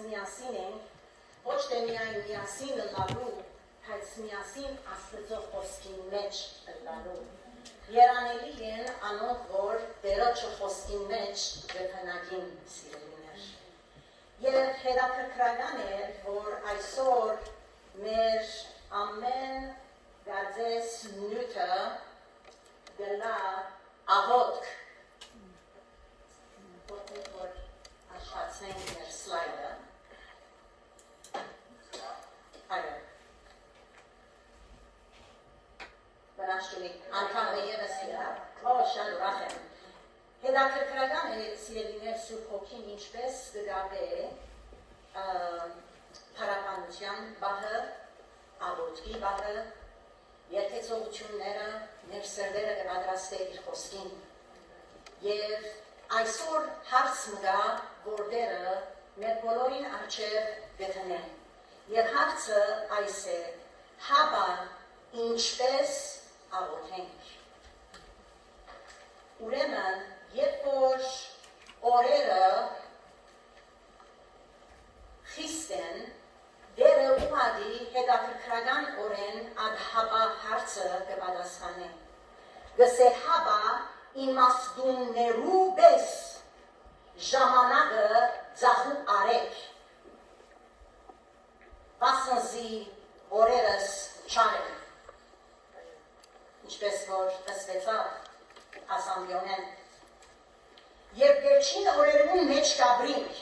միասին ենք, ոչ թե միայն միասին լալու, բայց միասին Աստծո խոսքին մեջ լալու։ Երանելի են անոնք, որ Տերոջը խոսքին մեջ վեհանագին սիրելիներ։ Եվ հետաքրքրական է, որ այսօր մեր ամեն գազես նյութը գլա աղոտք։ Որտեղ որ աշխատենք մեր սլայդը։ Այո։ Բնաշտուլի անդամը ևս իրա, շատ ուրախ եմ։ Հետաքրքրական է սիրելիներ Սուրբ Հոգին ինչպես կգավե փառաբանության բահը, աղոթքի բահը, երկեցողությունները, մեր սրտերը կպատրաստե իր խոսքին։ Եվ այսօր հարց մգա, որ դերը մեր բոլորին առջև գտնեն։ Եվ հարցը այս է, հաբա ինչպես աղոթենք։ Ուրեմն, երբ որ օրերը խիստ են, դերը ուղղակի հետաքրքրական օրեն այդ հաբա հարցը կպատասխանե։ Գսե հաբա իմաստուններու պես ժամանակը ձախու արեք։ Վասնզի օրերս չար են։ Ինչպես որ ըսվեցավ ասամբյոնեն։ Եվ վերջին օրերուն մեջ կաբրինք,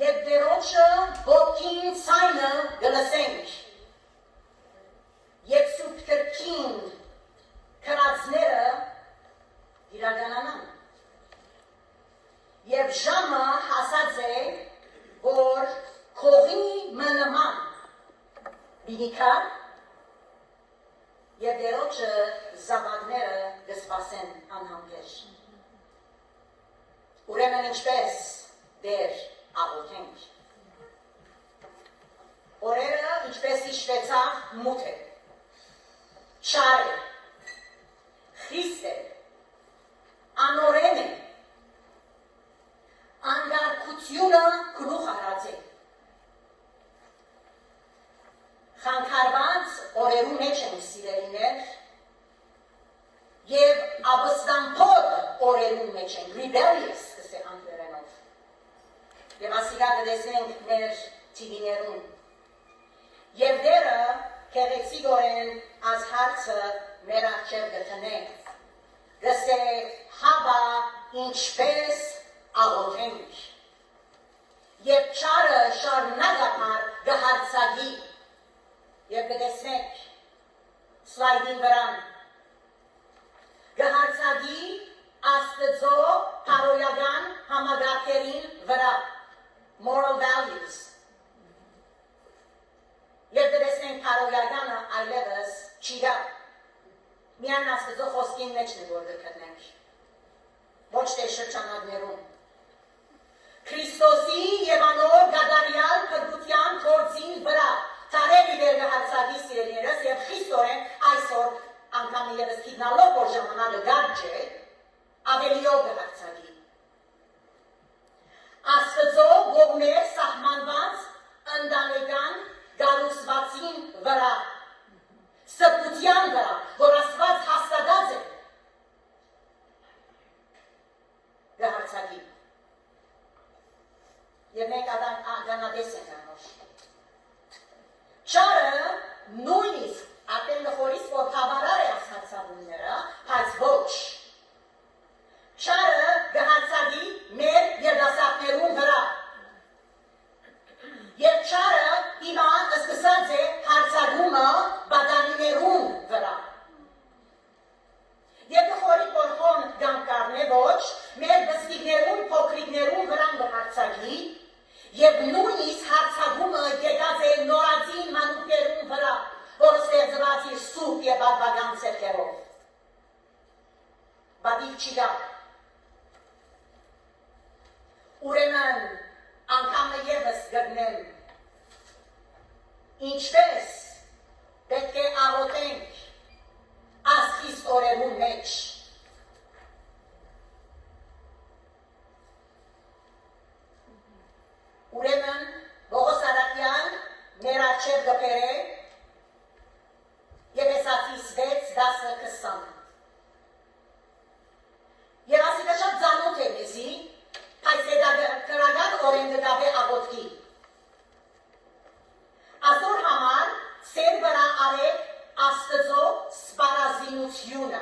և դերոջը ոտքին ցայնը գլսենք, և սուրբ կրքին կրածները իրականանան, և ժամը հասած է, որ քողի մնման բինիքա, և դերոջը զավակները գսպասեն անհամբեր։ Ուրեմն ինչպես դեր աղոթենք։ Օրերը ինչպես հիշվեցավ մութ է, չար է, խիստ է, անօրեն է, անգարկությունը գլուխ առած է։ Խանգարված օրերու մեջ են սիրելիներ և ապստամբոր օրերու մեջ են, rebellious կսե անգլերենով։ Եվ ասիկա կտեսնենք մեր տիվիներուն։ Եվ դերը քեղեցիկորեն այս հարցը մեր առջև գտնենք։ Գսե հաբա ինչպես աղոթենք։ Եվ չարը շարունակապար գհարցագի։ Եվ կտեսնենք սլայդին վրան։ Գհարցագի Աստծո փարոյական համագարքերին վրա, moral values։ Եվ կտեսնենք փարոյականը այլևս չի գա։ Միայն Աստծո խոսքին մեջն է որ գտնենք։ Ոչ թե շրջանակներում։ Քրիստոսի և անոր գադարյալ փրկության գործին վրա Թարերի վեր գհարցագի սիրելիներս և խիստորեն այսօր անգամ ևս գիտնալով որ ժամանակը գարջ է, ավելիով գհարցագի։ Աստծո գողներ սահմանված ընտանեկան գարուսվածին վրա, սրբության վրա, որ Աստված հաստատած է, գհարցագի։ Եվ մենք ականատես ենք անոր։ Չարը նույնիսկ ատեն լխորիս որ թավարար է ասացավունները, բայց ոչ։ Չարը գհարցագի մեր երդասարդներուն վրա։ Եվ չարը հիմա սկսած է հարցագումը բադանիներուն վրա։ Եվ լխորի որքոն գանկարն է ոչ, մեր բստիկներուն փոքրիկներուն վրան գհարցագի, և նույնիսկ հարցագումը եկած է նորածին մանուկերուն վրա, որ ստեղծված իր սուրբ և բարբական ձեռքերով։ Բադիկ չի գա։ Ուրեմն անգամը ևս գտնեմ, ինչպես պետք է աղոթենք ասխիստ օրերուն մեջ։ Ուրեմն գաբե աղոտքի։ Այսօր համար սեր վրա արեք Աստծո սպառազինությունը,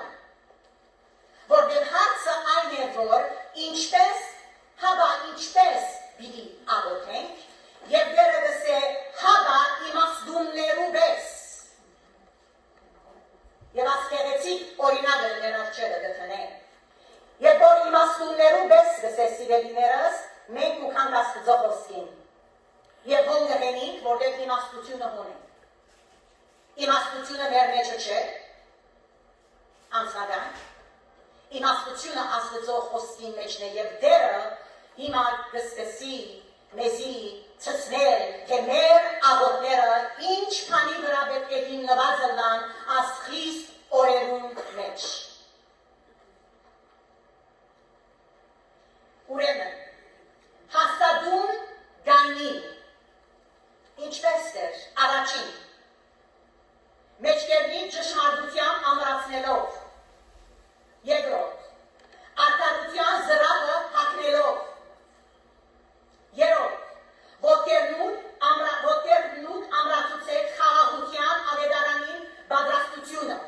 որտեղ հարցը այն է, որ ինչպես պիտի աղոթենք, և դերևս է հաբա իմաստուններու պես։ Եվ ասկեղեցիկ օրինակը մեր արջերը գտնենք։ Երբ որ իմաստուններու պես գսե սիրելիներս, մենք ու քանք Աստծո խոսքին։ Եվ ոնք գհենինք, որտեղ իմաստությունը ունենք։ Իմաստությունը մեր մեջը չէ, անցագանք, իմաստությունը Աստծո խոսքին մեջն է և դերը հիմա գսկսի մեզի ցցնել, թե մեր աղոթները ինչ բանի վրա պետք է հիմնված լան այս խիստ օրերուն մեջ։ Ուրեմն, հաստատուն գայնին, ինչպես էր առաջին, մեջկերնի ճշմարտության ամրացնելով, երկրորդ, արդարության զրահը հագնելով, երրորդ, ոտքերնուտ ամրացուցեք խաղաղության ավետարանին պատրաստությունը,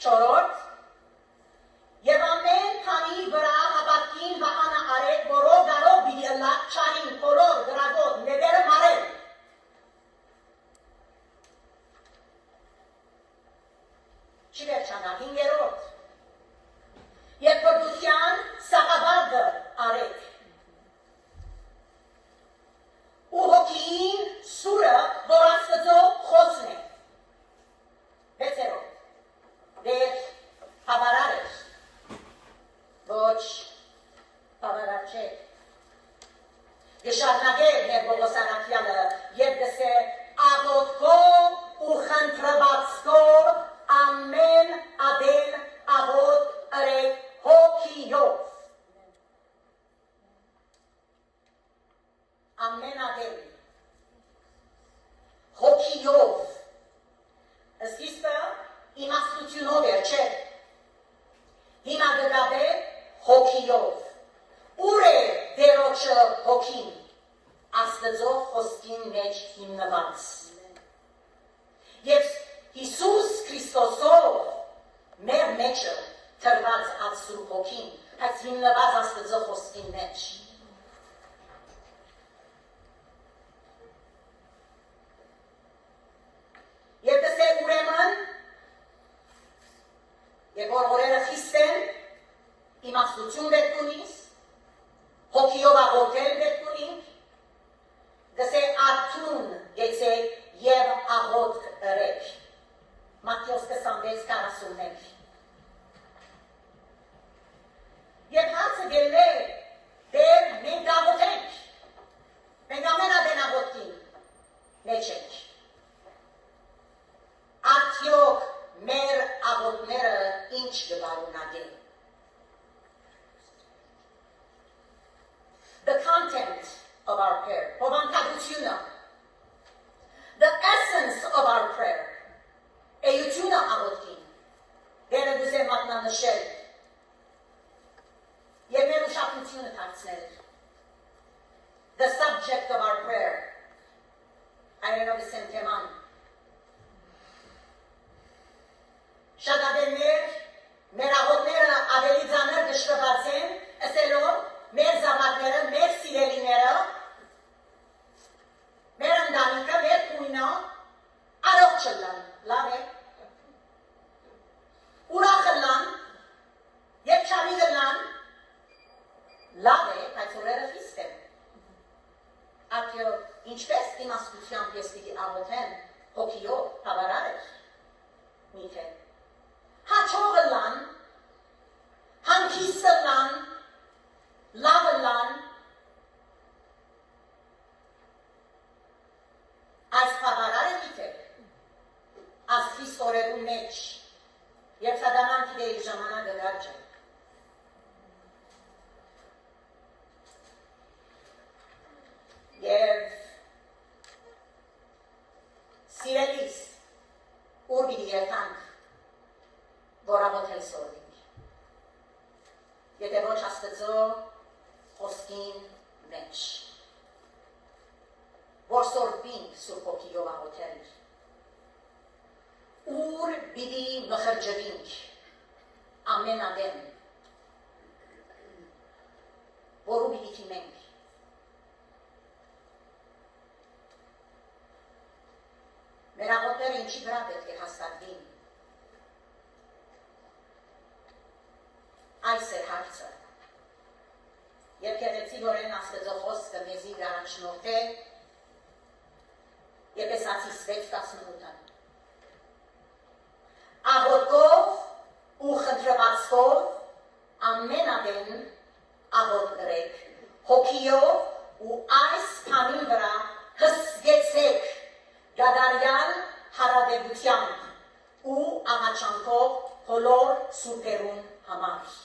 չորրորդ, և ամեն քանի վրա հապատքին վահանը արեք, որով դարով պիտի ըլլակ չարին, փորոր, գրագոտ, նետերը մարել, չի վերջանա, հինգերորդ, և փրկության սաղավարտը արեք, ու հոգին սուրը, որ Աստծո խոսն է, վեցերորդ, վեր հավարար էր, ոչ հավարար չէ, գշարնագեր մեր Պողոս առաքյալը և գսե աղոթքով ու խնդրվածքով ամեն ադեն աղոթ ըրեք հոգիով, ամեն ադեն հոգիով, սկիզբը իմաստությունով էր, չէ, հիմա գգաբե հոգիով, ուր է դերոջը հոգին, Աստծո խոսքին մեջ հիմնված, և Հիսուս Քրիստոսով մեր մեջը թրված Աստծո հոգին, այս հիմնված Աստծո խոսքին մեջ։ Եվ դսե ուրեմն, և որ օրերը խիստ են, իմաստություն պետք ունիս, հոգիով աղոթել պետք ունինք, դսե արթուն եցեք և աղոթք ըրեք։ Մատթեոս 26:41։ Եվ հարցը գելել է, դեր մենք աղոթենք, մենք ամեն ադեն աղոթքին մեջ ենք։ Արդյոք մեր աղոթները ինչ կբարունակեն։ The content of our prayer, հովանքագությունը, the essence of our prayer, էությունը աղոթքին, դերը դուզ է մատնանշել, և մեր ուշադրությունը դարձնել, the subject of our prayer, այրենովս են թեման, շատաբերներ, մեր աղոթները ավելի ձանր գշրված են, ասելով, մեր զավակները, մեր սիրելիները, մեր ընտանիքը, մեր քույնը, առողջ լան, լավ է, ուրախ լան, և չավի լան, լավ է, բայց օրերը խիստ են։ Արդյոք ինչպես իմաստությամբ ես պիտի աղոթեմ, հոգիով հավարար էր, միթե։ Հաճողը լան, հանգիստը լան, լավը լան, այս հավարար է միթե, այս խիստ օրերու մեջ, երբ սադամանքի դերի ժամանակը գարջ է։ Եվ սիրելիս, ուր պիտի երթանք, որ աղոթել սովորենք։ Եթե ոչ Աստծո խոսքին մեջ, որ սորբինք Սուրբ Հոգիով աղոթել, ուր պիտի մխրջվինք ամենադեմ, որու պիտի թիմենք, մեր աղոթները ինչի վրա պետք է հաստատվին, այս է հարցը, եկեղեցիորեն Աստծո խոսքը մեզի առաջնորդ է Եփեսացիս 6:18-ը։ Աղոթքով ու խնդրվածքով ամենադեն աղոթրեք, հոգիով ու այս բանի վրա հսկեցեք դադարյալ հարաբերությամբ ու աղաչանքով բոլոր սուրբերուն համար։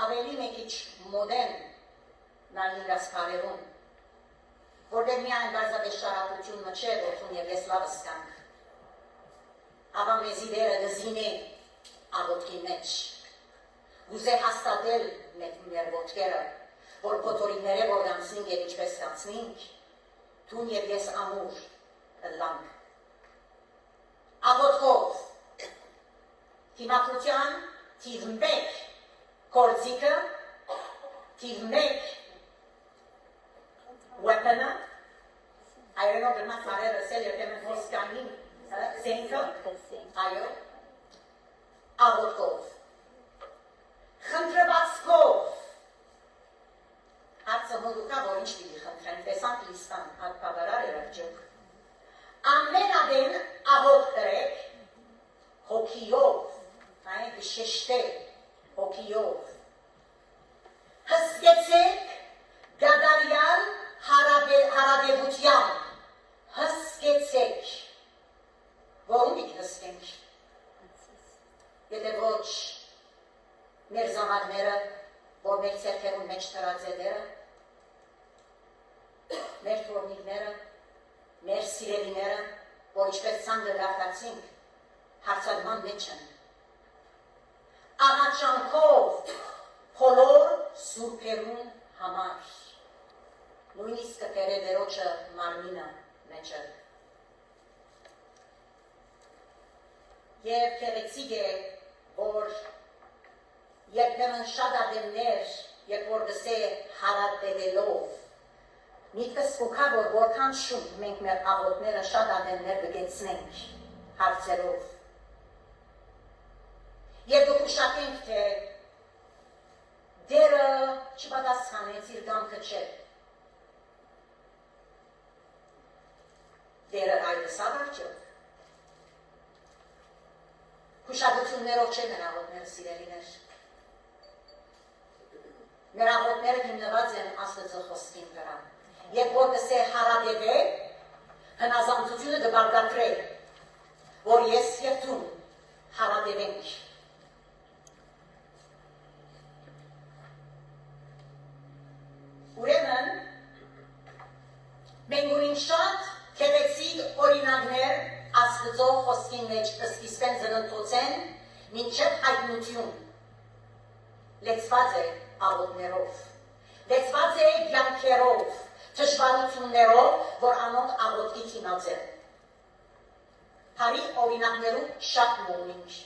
Ավելի մեկ իչ մոդեն նայինք ասկարերուն, որտեղ միայն բարձավես շարատություն մչե, որթուն և ես լավս կանք, ապա մեզի դերը գզին է աղոթքի մեջ, ուզե հաստատել մեր ոտքերը, որ պոտորիները որ գանցնինք և ինչպես գանցնինք, թուն և ես ամուր լանք։ Աղոթքով, թիմակրության թիվ մեկ, Կորձիկը, թիվ մեկ, weapon-ը, այրենով դրմակ մարեր ասել երբեմն հոսկային զենքը, այո, աղոթքով, խնդրվածքով, հարցը հոդուկա, որ ինչ պիտի խնդրեն, տեսանք լիստան, հատպավարար երարջոք, ամենադեն աղոթքրեք, հոգիով, այն շեշտել, հոգիով, հսկեցեք դադարյալ հարաբերությամբ, հսկեցեք, որում պիտի հսկենք, եթե ոչ մեր զավակները, որ մեր ցերքերուն մեջ տրած է դերը, մեր թորնիկները, մեր սիրելիները, որ ինչպես ցանկը դարձացինք, հարցակման մեջ են, աղաչանքով բոլոր սուրբերուն համար, նույնիսկ կպերեդերոչը մարմինը մեջը։ Եվ կեղեցիկ է, որ երբեմն շատ ադեմներ, երբ որ գսե հարատևելով, միտքս կուքա, որ որքան շուտ մենք մեր աղոթները շատ ադեմներ կգեցնենք հարցերով։ Եվ դուք ուշակենք, թե դերը չպատասխանեց իր գամքը չէ։ Դերը այդս ավարջոք։ Ուշակություններով չէ մեր աղոթները սիրելիներ։ Մեր աղոթները հիմնված են Աստծո խոսքին վրա։ Երբ որ գսե հարաբերե, հնազանդությունը դբարգատրե, որ ես և դու հարաբերենք։ Ուրեմն, մենք ունենք շատ քեղեցիկ օրինակներ Աստծո խոսքին մեջ սկիզբեն ծննդոցեն, մինչև հայտնություն, լեցված է աղոթներով, լեցված է կյանքերով, թշվառություններով, որ անոնք աղոթքի թիմած են։ Հարի օրինակներում շատ մունինք։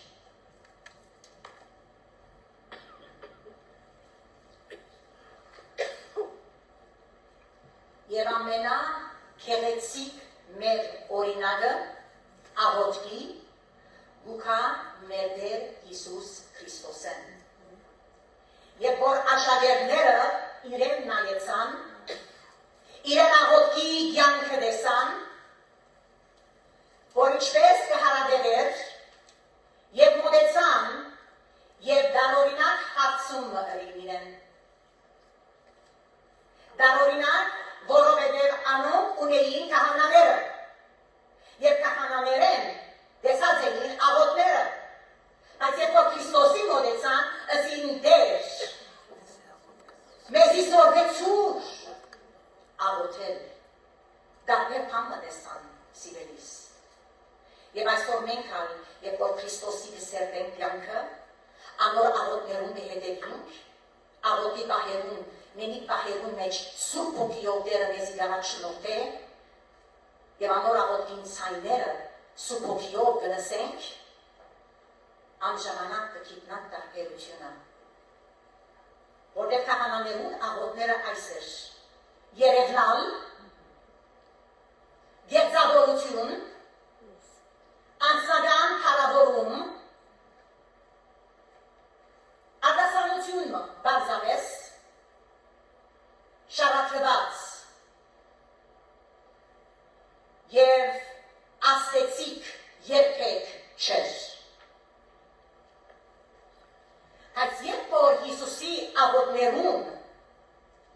Եվ ամենա քեղեցիկ մեր օրինակը աղոթքի գուքա մեր Տեր Հիսուս Քրիստոսեն։ Եվ որ աշակերտները իրեն նայեցան, իրեն աղոթքի կյանքը տեսան, որ ինչպես կհարադևեր եւ մոտեցան եւ դարօրինակ հարցում իրեն։ Դարօրինակ, որովհետև անոնք ունեին քահանաները, եւ Եվ այսօր մենք ալ, երբ որ Քրիստոսի դսերտենք կյանքը, անոր աղոտներում կհետևենք, աղոտի պահերուն, մենի պահերուն մեջ Սուրբ Հոգիով Տերը մեզ իրարած շնորհ է, եւ անոր աղոտին ցայները Սուրբ Հոգիով կնսենք, անժամանակ կգիտնանք տարբերությունը։ Որտեղ քահանաներուն աղոտները այս էր. երևնալ, գերձավորություն, անձնական քարավորում, արտասանություն բարձավես, շարադրված եւ աստեցիկ երբեք չէր։ Այս երբ որ Հիսուսի աղոտներուն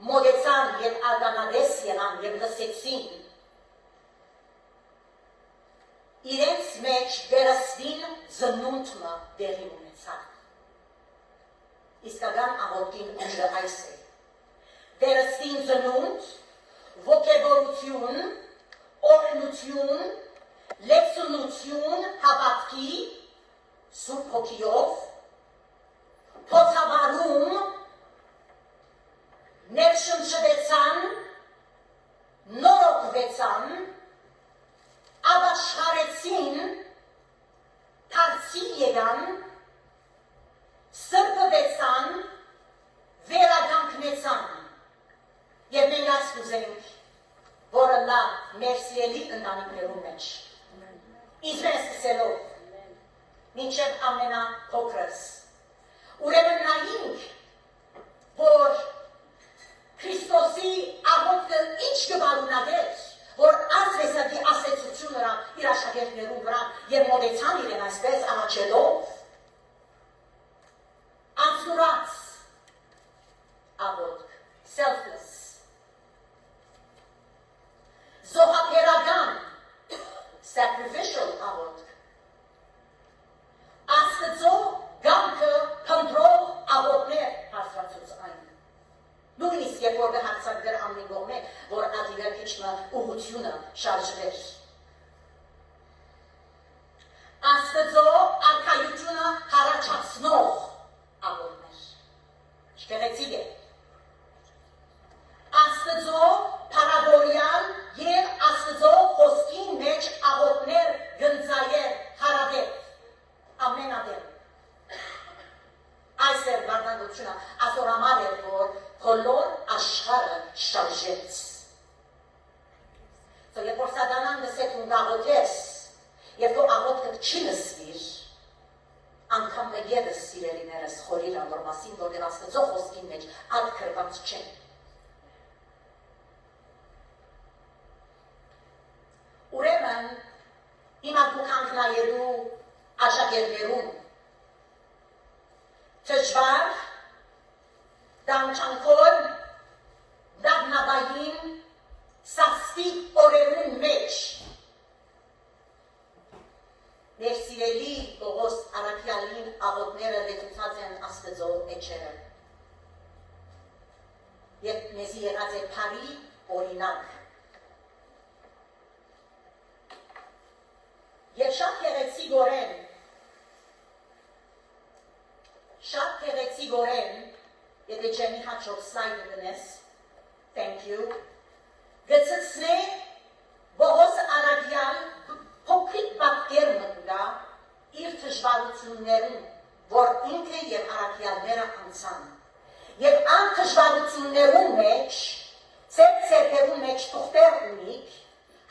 մոդեցան եւ արգանադես եղան եւ լսեցին, իրենց մեջ վերստին զնունթը դեղի ունեցավ։ Իսկական աղոտին ուժը այս է։ Վերստին զնունթ, ոգևորություն, օրհնություն, լեցունություն, հավատքի, Սուրբ Հոգիով, փոթավարում, ներշնչվեցան, նորոգվեցան, ապաշխարեցին, դարձի եկան, սրբվեցան, վերականգնեցան։ Եվ մենք այս կուզենք, որը նա մեր սիրելի ընտանիքներում մեջ։ Իսմեն սկսելով, մինչև ամենափոքրս։ Ուրեմն նայինք, որ Քրիստոսի աղոտքը ինչ կբարունակեր, որ ասվեսակի ասեցությունը իր աշակերտներուն վրա եւ մոտեցան իրեն այսպես առաջելով, անցնուրած աղոտք, selfless, զոհաբերական, sacrificial աղոտք, Աստծո գամքը փնտրող աղոտներ հարցրացուց այն։ Նույնիսկ երբ որ հարցակ դեր ամեն կողմե, որ ադիվեր քիչմը ուղությունը շարժվեր։ Աստծո արքայությունը հարաճացնող աղոտներ։ Շքեղեցիկ է։ Աստծո փարավորյալ եւ Աստծո խոսքին մեջ աղոտներ գնձայեր հարադեպ, ամենադեպ։ Այս էր բարձրությունը, ասորամար էր, որ բոլոր աշխարհը շարժեց։ Երբ որ սատանան լսեց ու աղոթես, երբ որ աղոթքը չի լսվիր, անգամ մեկ ևս սիրելիներս խորիր անոր մասին, որտեղ Աստծո խոսքին մեջ ալ գրված չեն։ Ուրեմն, հիմա դուք հանքնայելու աշակերտներուն դժվար, դանչանքոր, դառնաբային, սաստիկ օրերուն մեջ մեր սիրելի Պողոս Արաքյալին աղոտները լեցուցած են Աստծո էջերը եւ մեզի եղած է բարի օրինակ եւ շատ գեղեցիկ օրեն եթե չեմ հաճող սլայդը դնես, thank you, գծցնե Պողոս Արաքյալ փոքրիկ պատկեր մտա իր դժվարություններում, որ ինքը եւ Արաքյալները անցան։ Եվ այն դժվարություններում մեջ, ծերքերում մեջ թուղթեր ունիք,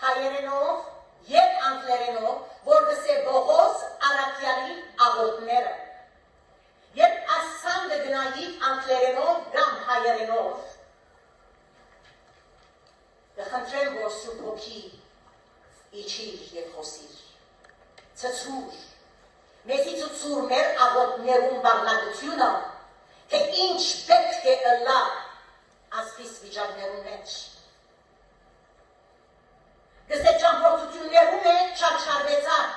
հայերենով եւ անգլերենով, որ գսե Պողոս Արաքյալի աղոտները։ Երբ ասան դգնայիք անգլերենով կամ հայերենով, կխնդրեմ, որ Սուրբ Հոգի իջիր եւ խոսիր, ցցուր, մեզի ցցուր մեր աղոտներուն բառնագությունը, թե ինչ պետք է ըլլա ասպիս վիճակներուն մեջ։ Գսե ճամփորդություններում է չարչարվեցան,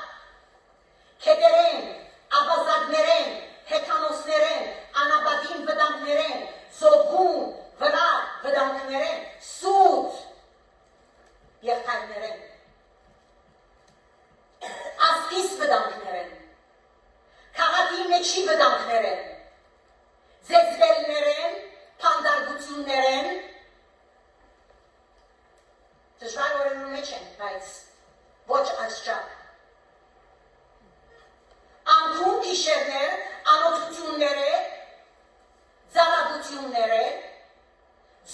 քեդերեն, ավազակներեն, հեթանոսներեն, անաբադին վտանգներեն, զոբուն, վրա վտանգներեն, սուտ, եղբայրներեն։ ինչի վտանգներ են, ձեզվելներ են, փանդարգություններ են, դժվար օրերուն մեջ են, բայց ոչ անշճակ, անքուն գիշերներ, անօթություններ է, զարագություններ է,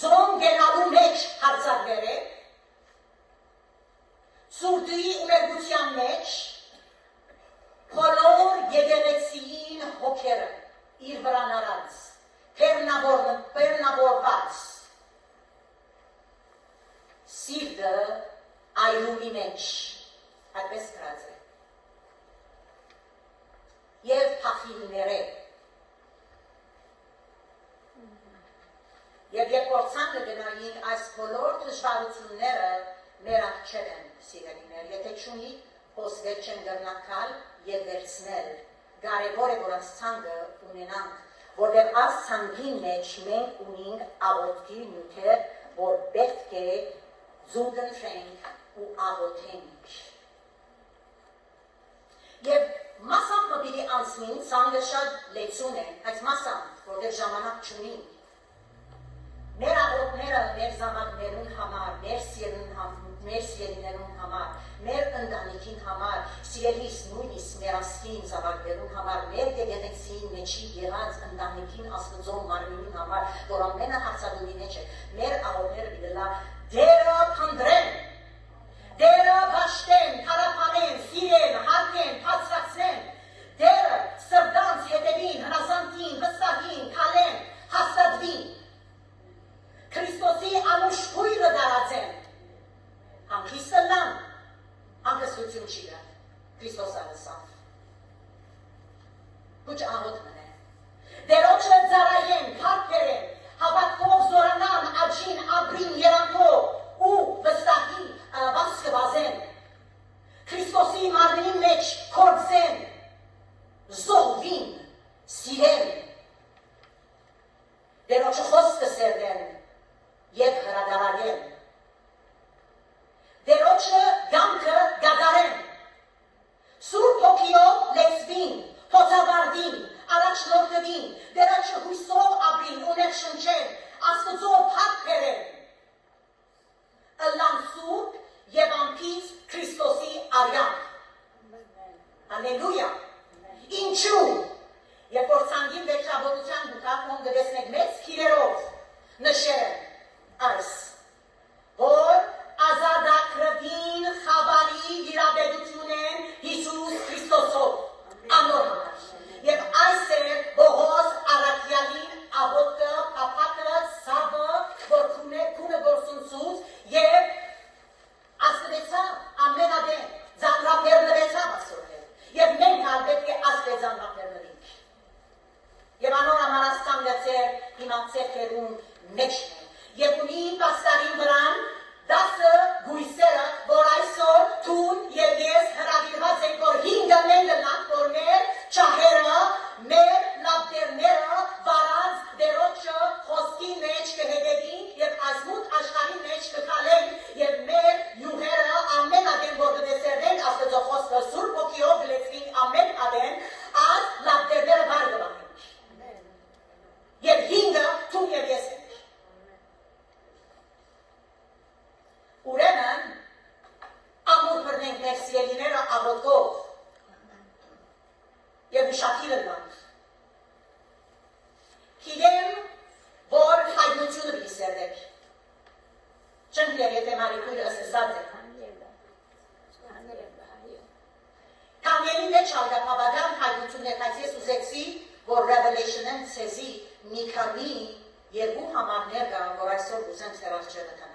ձոն գենալու մեջ հարցակներ է, սուրդուի ուներգության մեջ, բոլոր եկեղեցիին հոգերը իր վրա նարած, բեռնավորված, սիրտը այրումի մեջ, այդպես գրած է, և փախիլներ է, և երբ որցան կգնայինք այս բոլոր դժվարությունները մեր աղջեր են, սիրելիներ, եթե չունի հոսվեր չեն գրնակալ և վերցնել, կարևոր է, որ այս ցանկը ունենանք, որտեղ այս ցանկի մեջ մենք ունենք աղոթքի նյութեր, որ պետք է զուգընտրենք ու աղոթենք։ Եվ մասամբ մտիրի անցնին, ցանկը շատ լեցուն է, այս մասամբ, որտեղ ժամանակ չունենք, մեր աղոթները մեր զավակներուն համար, մեր սիրելիներուն համար, մեր ընտանիքին համար, սիրելիս նույնիսկ մեր ասկին զավակներուն համար, մեր եկեղեցին մեջի եղած ընտանիքին Աստծո մարմինին համար, որ ամենը հարցակումի մեջ է, մեր աղոթները դիլա դերը փնտրեն, դերը բաշտեն, թարապանեն, սիրեն, հարգեն, բացրացնեն, դերը սրտանց հետևին, հնազանդին, վստահին, քալեն, հաստատվին, Քրիստոսի անուշքույրը դարացեն, հանգիստը լան, հանգստություն չի գա, Քրիստոս արսավ, կուչ աղոթ մնե, դերոչը ձարայեն, փարքերեն, հավատքով զորանան, աչին, աբրին, երանքով ու վստահի վասկը վազեն, Քրիստոսի մարմինի մեջ կործեն, զողվին, սիրեն, դերոչը խոսքը սերդեն, և հրադարագեն, դերոչը գամքը գադարեն, սուրբ հոգիով լեցվին, հոցավարդին, առաջնորդվին, դերոչը հույսով ապրին, ուներ շնչեն, Աստծո փառքերեն, ըլլան սուրբ և անփից Քրիստոսի արյան, հալելույա, ինչու, երբ որ ցանկին վերջավորության գուտակ հոն գտեսնեք մեծ քիրերով նշել են, այս, որ ազատագրվին խավարի վիրաբերություն են Հիսուս Քրիստոսով, անոր համար, և այս է Բողոս Արաքյալին աղոթքը, փափակը, սավը, որ քունը գործունցուց և աստվեցավ, ամենադեն, ձանրապերնվեցավ ասորհել, և մենք ալ պետք է աստվե ձանրապերնվինք, և անոր համար աստան գծեր հիմա ծերքերուն մեջն է, և ունի պաստարին վրան 10 գույսերը, որ այսօր թուն և ես հրավիրված ենք, որ 5 մենք լնանք, որ մեր չահերը, մեր լապտերները վարած դերոչը խոսքի մեջ կհետևին և այսմուտ աշխարհի մեջ կքալենք և մեր յուղերը ամեն ադեն, որ կտեսերվենք Աստծո խոսքը սուրբ հոգիով գլեցվենք ամեն ադեն, այս լապտերները վար գվանենք։ Եվ 5 թուն և ես ենք։ Ուրեմն, ամուր բրնենք մեր սիրելիները աղոթքով և ուշքի լնանք։ Գիտեմ, որ հայտնությունը պիտի սերվեք։ Չեմ գիտեր, եթե Մարիկույրը ասեսած է։ Քանյելի մեջ ալգապավական հայտնություններ, բայց ես ուզեցի, որ Revelation-ն սեզի մի քանի երկու համարներ կա, որ այսօր ուզեմ ձեր առջևը տանել։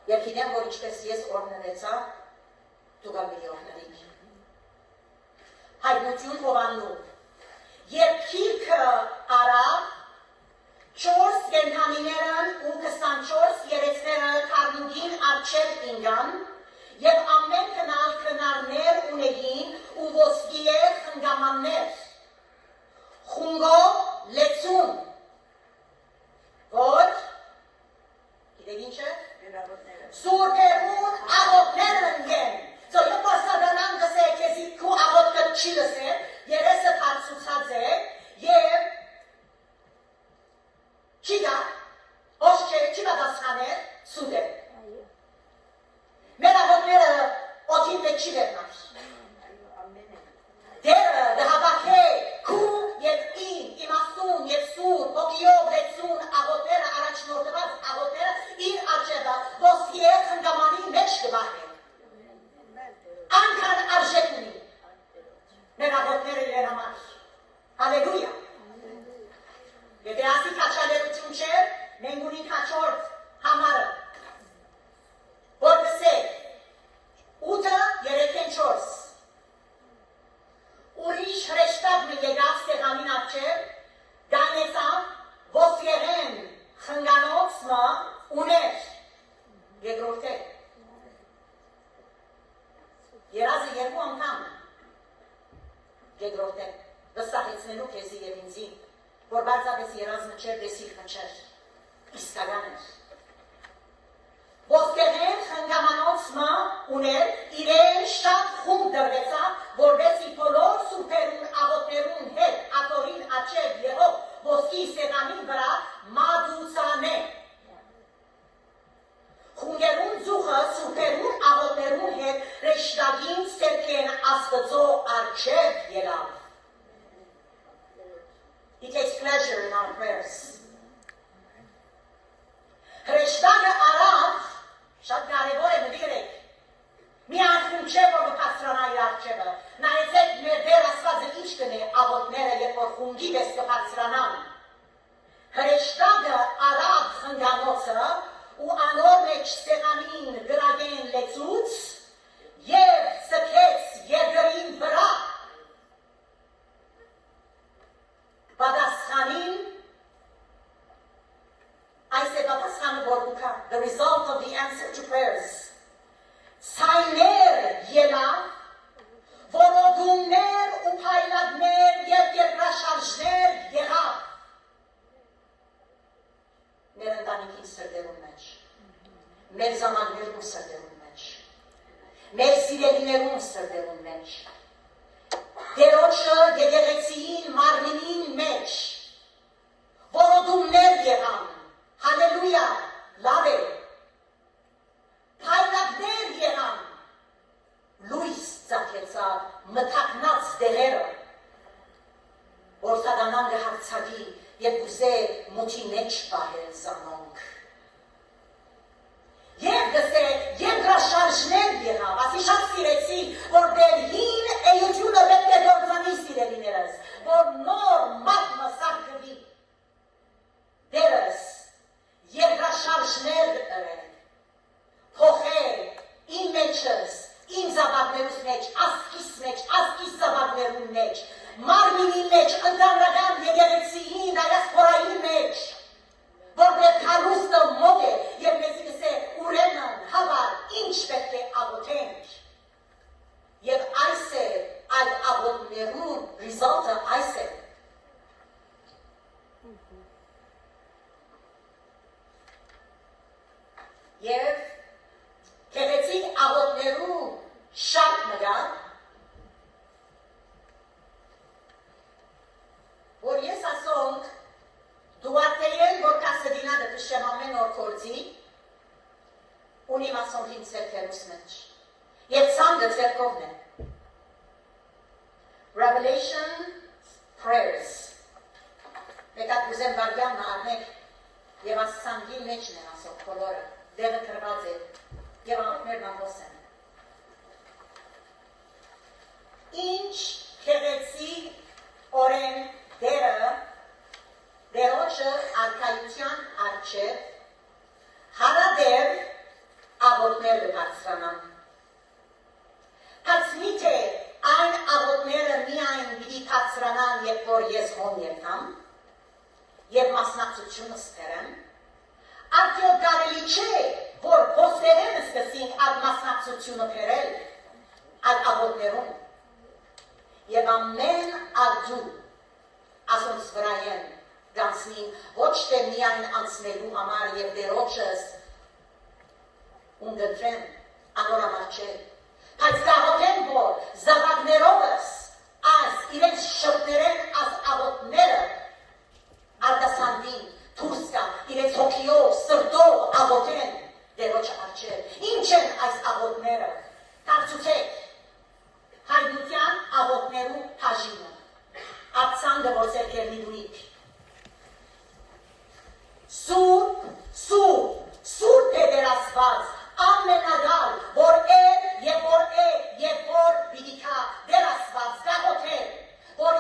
Եվ գիտեմ, որ ինչպես ես օրհնվեցա, դուք ալ օրհնվեք։ Հայտնություն Հովաննու։ Երբ քիրքը արավ, 4 կենդանիներն ու 24 երեցները քարնուգին առջև ինգան, և ամեն քնալ քնարներ ունեին ու ոսկիե խնգամաններ, խունգով լեցուն, որ, գիտեք ինչ է? Սուրբերուն աղոթներ ընգեն, Եվ որ սադանան գսե քեզի քու աղոթքը չի լսել, երեսը հարցուցա մեր համար։ Հալելույա։ Եթե ասի քաչալերություն չէ, մենք ունենք հաջորդ համարը։ Որ գսեք 8:34 ուրիշ հրեշտակը եկավ սեղանին առջև, գանեցավ, ոսկեղեն խնգանոցը ուներ, երկրորդ է։ Երազը երկու անգամ երկրորդ է, վստահեցնելու քեզի և ինձի, որ բարձրապես երազը չէր, դեսիլ խնչեր, իսկական էր։ Ոսկեղեն խնգամանոցը ուներ, իրեն շատ խումբ դրվեցավ, որովհետեւ բոլոր սուրբերուն աղոթներուն հետ աթորին աչև եղող ոսկի սեղանի վրա մատուցանե։ Խունգերուն զուխը սուրբերուն աղոթներուն հետ ռեշտագին սերկեն աստծո աչև ելավ։ He takes pleasure in our prayers. Հրեշտակը արավ շատ կարևոր է մտիրեք։ Մի անխում չէ, որ կպացրանա իր արջևը։ Նայեցեք մեր դեր ասվածը ինչ կնե աղոտները, երբ որ խունգի պես կպացրանան։ Հրեշտակը արավ խնգանոցը ու անոր մեջ սեղանին գրագեն լեցուց և սքեց երկրին վրա։ Պատասխանին այս է պատասխանը որ կուքա, the result of the answer to prayers. Ցայներ ելավ, որոդումներ ու փայլատներ և երկրաշարժներ եղավ։ Մեր ընտանիքի սրտերուն մեջ, մեր զամաններուն սրտերուն մեջ, մեր սիրելիներուն սրտերուն մեջ, Տերոջը եկեղեցիին մարմինին մեջ, որոդումներ եղան, հալելույա, լավ է, փայլատներ եղան, լույս ծագեցավ մթակնած դեղերը, որ սատանան կհարցակի և գուզե մոչի մեջ պահել զանոնք։ Եվ գսեք երկրաշարժներ եղավ, ասի շատ սիրեցի, որ դեր հին էությունը պետք է գործանի սիրելիներս, որ նոր մատմը սարքվի։ Դերս երկրաշարժներ կրեն, փոխել իմ մեջս, իմ զավակներուս մեջ, ասկիս զավակներուն մեջ, մարմինի մեջ, ընդանրական եկեղեցիին, դայասպորայի մեջ, որտեղ հարուստը մոտ է, և մեզի կսե ուրեմն հավար, ինչ պետք է աղոթենք։ Եվ այս է այդ աղոթներուն ռիզալտը այս է։ Եվ կեղեցիկ աղոթներու շատ մգան, որ ես ասոնք դուատեյեն, որ կասեդինադը կշեմ ամեն օր կործի, ունիմ ասոնք իմ ծերքերուս մեջ, և ծանգը ծերքովն է։ Revelation prayers, պետատ գուզեմ վարգյանն արնեք և ասծանգի մեջն են ասոնք բոլորը, դեղը կրված է և աղոթներն ամոս են։ Ինչ քեղեցիկ օրեն դերը դերոջը արկայության արջև հարադեր աղոթներ կբարձրանան։ Բայց միթե այն աղոթները միայն պիտի բարձրանան, երբ որ ես հոն եկամ, և մասնակցությունը ստերեմ, արդյոք կարելի չէ, որ փոստերենը սկսենք այդ մասնակցությունը բերել այդ աղոթներում, և ամեն աղդու ասոնց վրայեն գանցնին ոչ թե միայն անցնելու համար և դերոջս ունգընտրեն անոր համար չէ, բայց կաղոթեն, որ զավակներովս այս իրենց շրտներեն այս աղոթները արտասանդին, դուրս կան, իրենց հոգիով, սրտով աղոթեն դերոջը առջև։ Ինչ են այս աղոթները, կարծուցեք, հայտնության աղոթներու հաժինը, ատցանգը, որ ձերքերնի դույք։ Սուրբ է դեր ասված, ամենադալ, որ որ պիտի կա դեր ասված, գաղոթել, որ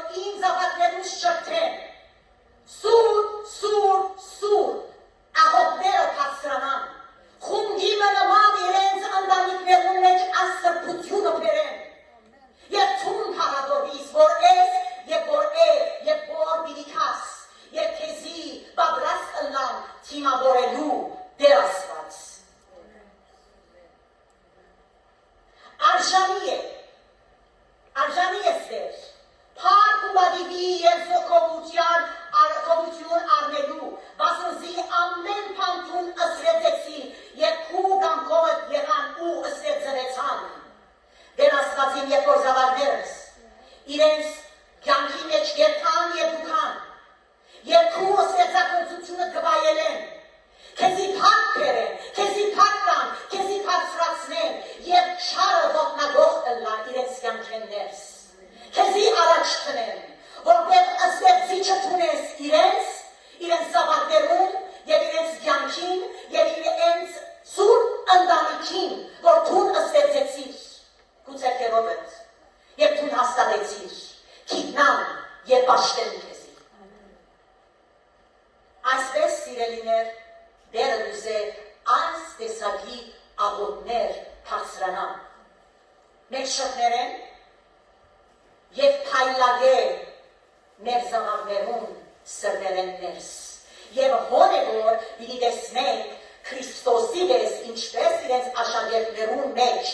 Աստվածին, երբ որ զավակներս իրենց կյանքի մեջ երթան եւ դուքան, եւ քու ստեղծագործությունը գվայելեն, քեզի փառք բերեն, քեզի փառք տան, քեզի բարձրացնեն եւ շարը ողնագող ըլլա իրենց կյանքեն ներս, քեզի առաջ տնեն, որտեղ ստեղծիչը թունես իրենց զավակներուն եւ իրենց կյանքին եւ իրենց սուրբ ընտանիքին, որ թուն ստեղծեցիր, գուցե քերովդ, եւ թուն հաստատեցիր, քիտնան եւ պաշտեն քեզի։ Այսպես սիրելիներ, դերը դուզե այս տեսակի աղոտներ բարձրանան։ Մեր շղներեն եւ փայլագե մեր զավակներուն սրտերեն ներս։ Եվ հոն է որ պիտի տեսնենք Քրիստոսի պես ինչպես իրենց աշակերտներուն մեջ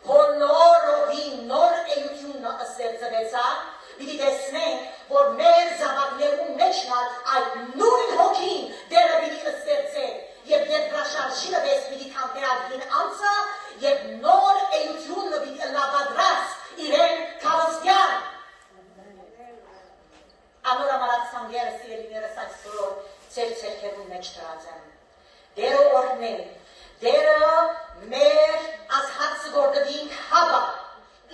բոլորովին նոր էությունը ստեղծվեցավ, պիտի տեսնենք, որ մեր զավակներուն մեջնալ այդ նույն հոգին դերը պիտի ստեղծե եւ երկրաշարժինը պես պիտի կանտերագին անցա եւ նոր էությունը պիտի լավադրած իրեն քարստյան։ Անորամարած սանգերը սիրելիներս այսօր ծեր ցերքերուն մեջ դրած են։ Դերը օրհնե, դերը մեր ասհացը գործդինք հավա,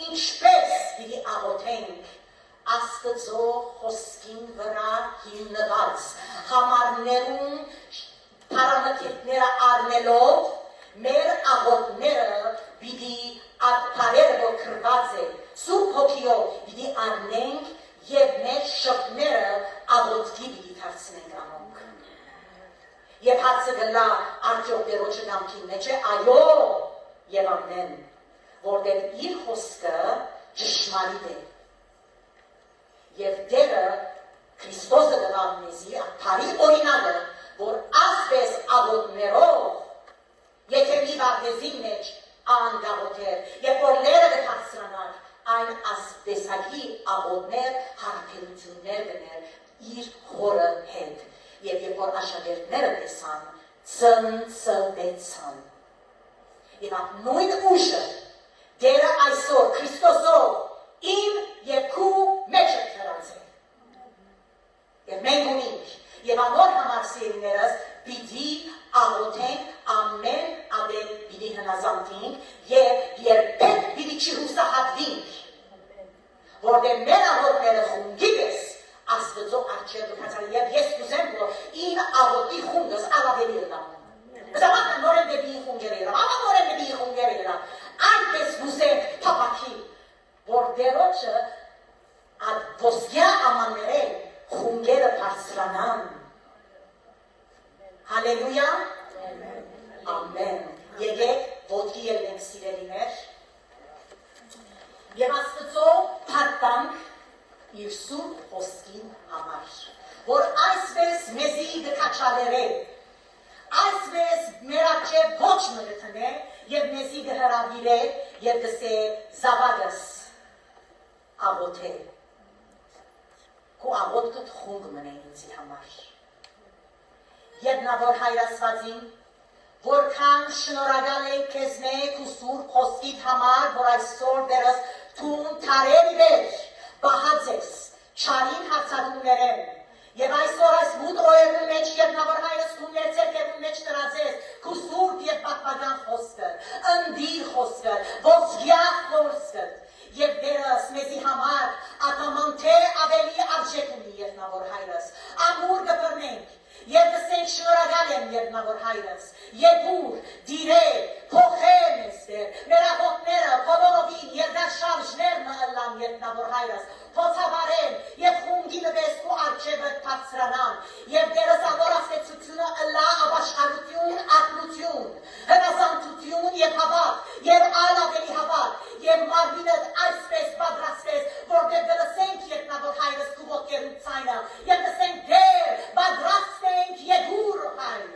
ինչպես պիտի աղոթենք Աստծո խոսքին վրա հիմնված համարներուն պարամետրները առնելով մեր աղոթները պիտի ապարեր որ կրված է սուրբ հոգիով պիտի առնենք եւ մեր շղները աղոթքի պիտի դարձնենք ամոք եւ հարցը գլա արդյոք Տերոջը կամքի մեջ է այո եւ ամեն որտեղ իր խոսքը ճշմարիտ է եւ դերը Քրիստոսը դվավ մեզի ապարի օրինակը որ ասպես աղոթներով եթե մի վաղեզի մեջ անգաղոթեր եւ որ լերը դարձրանար այն ասպեսակի աղոթներ հարաբերություններ դներ իր խորը հետ եւ երբ որ աշակերտները տեսան ծնծվեցան եւ այդ նույն ուժը դերը այսօր Քրիստոսով իմ եւ քու մեջ է դրած եւ մենք ունենք եւ անոր համար սիրելիներս պիտի աղոթենք ամեն ադել պիտի հնազանդենք եւ երբեք պիտի չհուսահատվենք որտեղ մեր աղոթները խունգի պես Աստծո արջեր դուքացան եւ ես կուզեմ որ իմ աղոթի խունգս ալավելի լավ Զավակը նորեն դեպի խունգերը ամա նորեն դեպի խունգերը այնպես կուզեմ թափակի որ դերոջը այդ ոսկյա ամաններեն խունգերը բարձրանան Հալելույա ամեն եկեք ոտքի ելնենք սիրելիներ եւ Աստծո փառտանք իր սուրբ խոսքին համար որ այսպես մեզի դկաչալերը այսպես մեր արջև ոչ մրթնե եւ մեզի դհրավիրե եւ դսե զավակս աղոթե քո աղոթքը խունգ մնե ինձի համար եւ նա որ հայրասվածին որքան շնորհակալ եք քեզ մեկ ու սուրբ խոսքիդ համար որ այսօր դերս թուն թարերի վեր բահացես չարին հարցակումներեն եւ այսօր այս մութ օրերու մեջ երբ նա որ հայրս քու ներծերքերու մեջ տրածես քու սուրբ եւ պատմական խոսքը ընդիր խոսքը ոսկյա խոսքը եւ դերս մեզի համար ատաման թե ավելի արժեք ունի երբ նա որ հայրս ամուր կբռնենք Եվ դսենք շնորհակալ եմ երբնավոր հայրս, եկուր, դիրե, փոխեմ էստեր, մեր աղոթները, բոլորովին երկրաշարժներն ըլլան երբնավոր հայրս, փոցավարեն եւ խունգի նվես քո արջևը բարձրանան, եւ դերս ավորաստեցությունը ըլլա ապաշխարություն, ակնություն, հնազանդություն եւ հավատ, եւ այլ ավելի հավատ, եւ մարմինդ այսպես պատրաստես, որտեղ դրսենք երբնավոր հայրս քո ոտքերու ցայնը, եւ դսենք դեր, պատրաստենք եկուր հայր,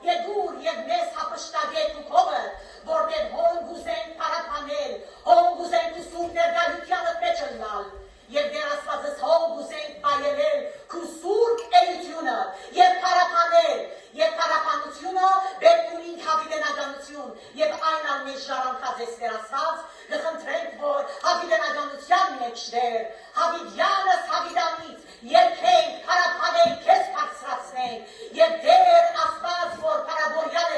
եկուր եւ մեզ հապշտագետ ու կողը, որտեղ հոն գուզենք պարապանել, հոն գուզենք ու սուրբ ներգալությանդ մեջ ըլլալ, եւ դեր ասվածս հոն գուզենք բայելել քու սուրբ էությունը, եւ պարապանել, եւ պարապանությունը բերք ունին հավիտենականություն, եւ այն անմեջ ժառանգած ես վերասված, կխնդրենք, որ հավիտենականության մեջ դեր, հավիտյանս հավիտանից, երկենք, հարապանենք, քեզ բարձրացնենք, և դեր ասված, որ պարաբորյալ